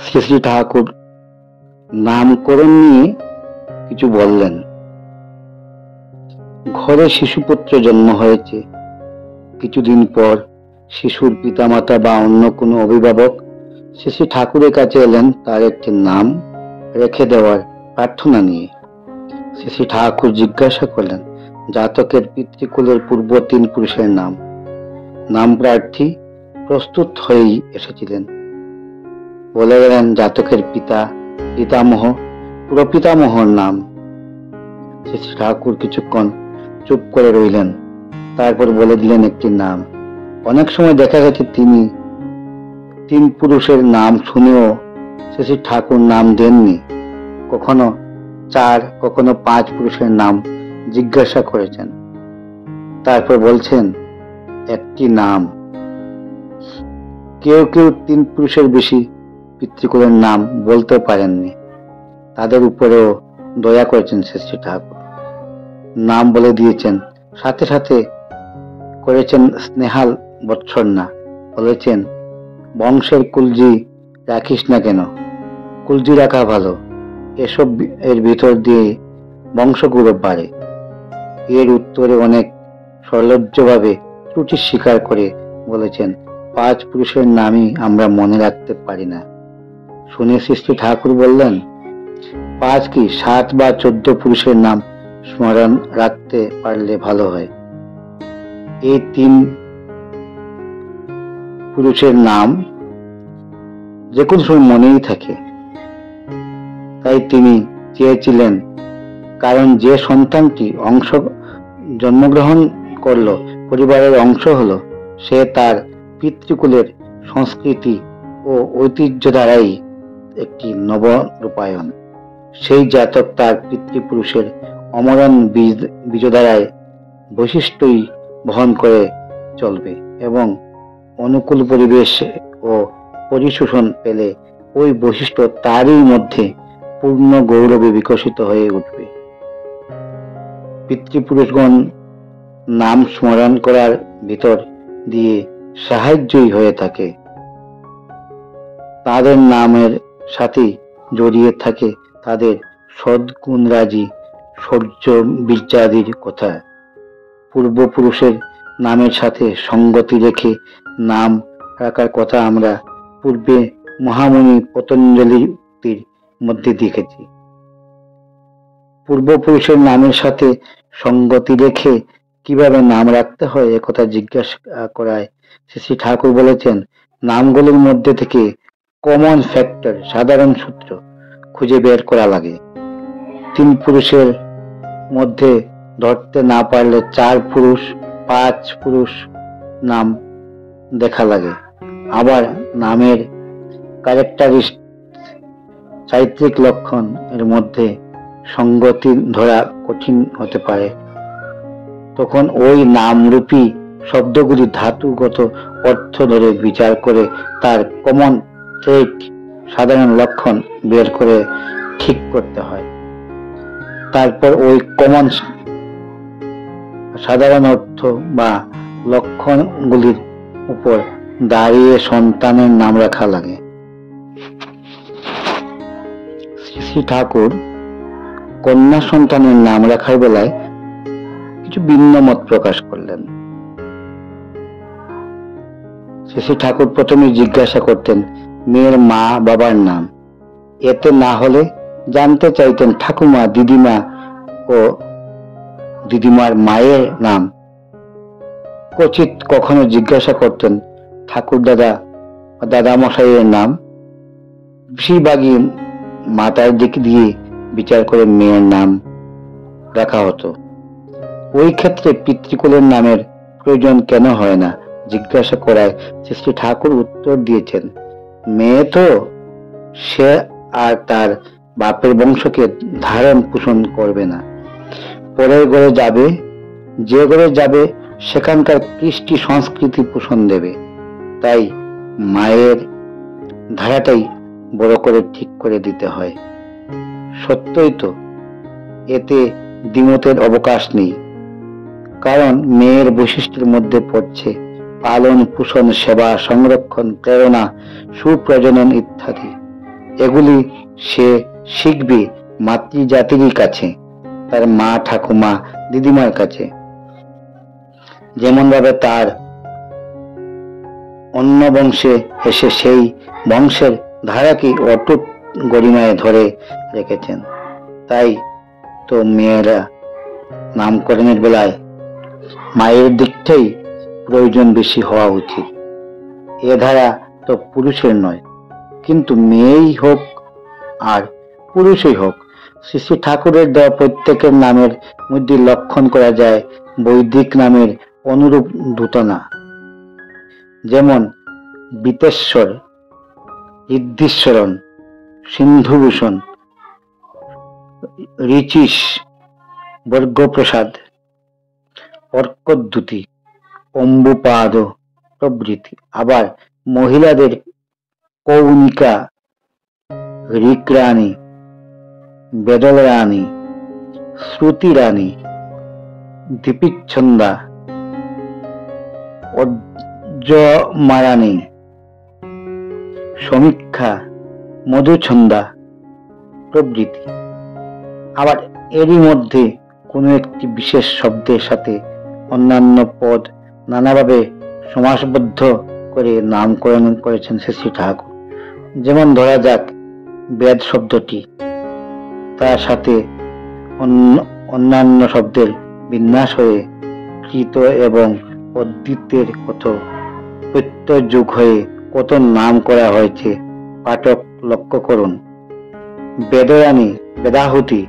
শ্রী শ্রী ঠাকুর নামকরণ নিয়ে কিছু বললেন। ঘরে শিশুপুত্র জন্ম হয়েছে, কিছুদিন পর শিশুর পিতামাতা বা অন্য কোনো অভিভাবক শ্রী শ্রী ঠাকুরের কাছে এলেন তার একটি নাম রেখে দেওয়ার প্রার্থনা নিয়ে। শ্রী শ্রী ঠাকুর জিজ্ঞাসা করলেন জাতকের পিতৃকুলের পূর্ব 3 পুরুষের নাম। নাম প্রার্থী প্রস্তুত হয়েই এসেছিলেন। বলে গেলেন জাতকের পিতা, পিতামহ, প্রপিতামহর নাম। শ্রী শ্রী ঠাকুর কিছুক্ষণ চুপ করে রইলেন, তারপর বলে দিলেন একটি নাম। অনেক সময় দেখা গেছে তিনি 3 পুরুষের নাম শুনেও শ্রী শ্রী ঠাকুর নাম দেননি। কখনো 4, কখনো 5 পুরুষের নাম জিজ্ঞাসা করেছেন, তারপর বলছেন একটি নাম। কেউ কেউ 3 পুরুষের বেশি পিতৃকুলের নাম বলতে পারেননি, তাদের উপরেও দয়া করেছেন শ্রী শ্রী ঠাকুর। নাম বলে দিয়েছেন, সাথে সাথে করেছেন স্নেহাল বৎসর্ণা। বলেছেন বংশের কুলজি রাখিস না কেন, কুলজি রাখা ভালো, এসব এর ভিতর দিয়ে বংশগৌরব বাড়ে। এর উত্তরে অনেক সলজ্জভাবে ত্রুটি স্বীকার করে বলেছেন 5 পুরুষের নামই আমরা মনে রাখতে পারি না। শুনে শ্রী শ্রী ঠাকুর বললেন 5 কি 7 বা 14 পুরুষের নাম স্মরণ রাখতে পারলে ভালো হয়। এই 3 পুরুষের নাম যে কোনো সময় মনেই থাকে। তাই তিনি চেয়েছিলেন, কারণ যে সন্তানটি জন্মগ্রহণ করলো, পরিবারের অংশ হলো, সে তার পিতৃকুলের সংস্কৃতি ও ঐতিহ্য দ্বারাই একটি নবরূপায়ণ। সেই জাতক তার পিতৃপুরুষের অমরণ বীজ দ্বারায় বৈশিষ্ট্যই বহন করে চলবে এবং অনুকূল পরিবেশ ও পরিশোষণ পেলে ওই বৈশিষ্ট্য তারই মধ্যে পূর্ণ গৌরবে বিকশিত হয়ে উঠবে। পিতৃপুরুষগণ নাম স্মরণ করার ভিতর দিয়ে সাহায্যই হয়ে থাকে। তাদের নামের সাথে জড়িয়ে থাকে তাদের সদ্গুণরাজি শৌর্য বীর্যাদির কথা। পূর্বপুরুষের নামের সাথে সঙ্গতি রেখে নাম রাখার কথা আমরা পূর্বে মহামুনি পতঞ্জলির উক্তির মধ্যে দেখেছি। পূর্বপুরুষের নামের সাথে সঙ্গতি রেখে কিভাবে নাম রাখতে হয় একথা জিজ্ঞাসা করায় শ্রী শ্রী ঠাকুর বলেছেন নামগুলোর মধ্যে থেকে কমন ফ্যাক্টর, সাধারণ সূত্র খুঁজে বের করা লাগে। 3 পুরুষের মধ্যে ধরতে না পারলে 4 পুরুষ, 5 পুরুষ নাম দেখা লাগে। আবার নামের ক্যারেক্টারিস্টিক, চারিত্রিক লক্ষণ এর মধ্যে সঙ্গতি ধরা কঠিন হতে পারে। তখন ওই নামরূপী শব্দগুলি ধাতুগত অর্থ ধরে বিচার করে তার কমন ট্রেট, সাধারণ লক্ষণ বের করে ঠিক করতে হয়। তারপর ওই কমন সাধারণ অর্থ বা লক্ষণগুলির উপর দাঁড়িয়ে সন্তানের নাম রাখা লাগে। শ্রী শ্রী ঠাকুর কন্যা সন্তানের নাম রাখার বেলায় কিছু ভিন্ন মত প্রকাশ করলেন। শ্রী শ্রী ঠাকুর প্রথমে জিজ্ঞাসা করতেন মেয়ের মা বাবার নাম, এতে না হলে জানতে চাইতেন ঠাকুমা, দিদিমা ও দিদিমার মায়ের নাম। কচিত কখনো জিজ্ঞাসা করতেন ঠাকুর দাদা বা দাদামশাইয়ের নাম। বেশিরভাগই মাতার দিক দিয়ে বিচার করে মেয়ের নাম রাখা হতো। ওই ক্ষেত্রে পিতৃকুলের নামের প্রয়োজন কেন হয় না জিজ্ঞাসা করায় শ্রী শ্রী ঠাকুর উত্তর দিয়েছেন মেয়ে তো, সে আর তার বাপের বংশকে ধারণ পোষণ করবে না। পরের ঘরে যাবে, যে ঘরে যাবে সেখানকার কৃষ্টি সংস্কৃতি পোষণ দেবে। তাই মায়ের ধারাটাই বড় করে ঠিক করে দিতে হয়। সত্যই তো, এতে দ্বিমতের অবকাশ নেই। কারণ মেয়ের বৈশিষ্ট্যের মধ্যে পড়ছে পালন, পোষণ, সেবা, সংরক্ষণ, প্রেরণা, সুপ্রজনন ইত্যাদি। এগুলি সে শিখবে মাতৃজাতিরই কাছে, তার মা, ঠাকুমা, দিদিমার কাছে। যেমন ভাবে তার অন্য বংশে এসে সেই বংশের ধারাকে অটুট গরিমায় ধরে রেখেছেন। তাই তো মেয়েরা নামকরণের বেলায় মায়ের দিকটাই প্রয়োজন বেশি হওয়া উচিত। এ ধারা তো পুরুষের নয়, কিন্তু মেয়েই হোক আর পুরুষই হোক, শ্রী শ্রী ঠাকুরের দেওয়া প্রত্যেকের নামের মধ্যে লক্ষণ করা যায় বৈদিক নামের অনুরূপ দ্যুতনা। যেমন বিতেশ্বর, ঋদ্ধীশ্বরণ, সিন্ধুভূষণ, ঋচিস, বর্গপ্রসাদ, অর্কদ্যুতি, অম্বুপাদ প্রভৃতি। আবার মহিলাদের কৌনিকা, ঋক্রাণী, বেদল রানী, শ্রুতি রানী, দীপিচ্ছন্দা, অর্জমারানী, সমীক্ষা, মধুছন্দা প্রভৃতি। আবার এরই মধ্যে কোনো একটি বিশেষ শব্দের সাথে অন্যান্য পদ নানাভাবে সমাসবদ্ধ করে নামকরণ করেছেন শ্রী শ্রী ঠাকুর। যেমন ধরা যাক বেদ শব্দটি, তার সাথে অন্যান্য শব্দের বিন্যাস হয়ে কৃত এবং অদ্বিতের কত প্রত্যয় যোগ হয়ে কত নাম করা হয়েছে পাঠক লক্ষ্য করুন। বেদরানী, বেদাহুতি,